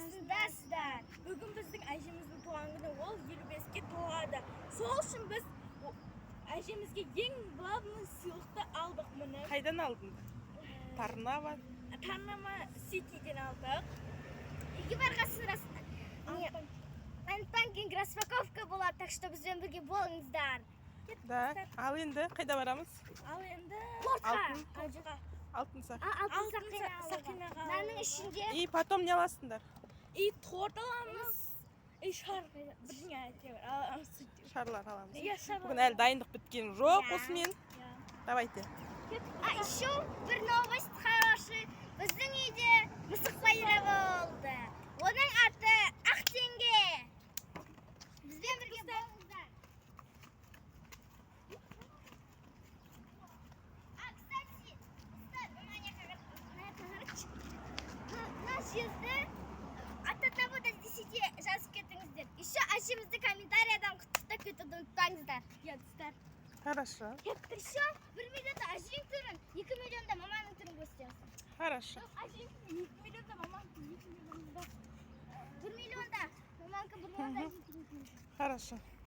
Армысыздар. Бүгін біздің әжеміздің туған күні, ол 25-ке толады. Сол үшін біз әжемізге ең главный сыйлықты алдық міне. Қайдан алдың? Тарнава Ситиден алдық. Екі барғасыз Антон кейін распаковка болады, так что бізбен бірге болыңыздар. Да. Ал енді қайда барамыз? Ал енді Алтын. Алтын сақ. Алтын сақинаға. Мынаның ішінде И потом не аласыңдар? И торт аламыз. И шар бірдеңе әйтеуір аламыз. Шарлар аламыз. Иә, шарлар. Бүгін әлі дайындық біткен жоқ осымен. Давайте. А еще бір новость хороший. Біздің үйде мысық байрағы болды. Оның аты Ақтеңге. Бізбен бірге болыңыздар. Кстати, наш жерде от 1 до 10 жазып кетіңіздер. Еще әжемізді комментариядан құттықтап кетуді ұмытпаңыздар. Хорошо. Еще 1 миллионда әжең түрін, 2 миллионда маманың түрін көрсетеміз. Хорошо. Әжем 2 миллионда, мамам 2 миллионда. 1 миллионда маманың 1 миллионда. Хорошо.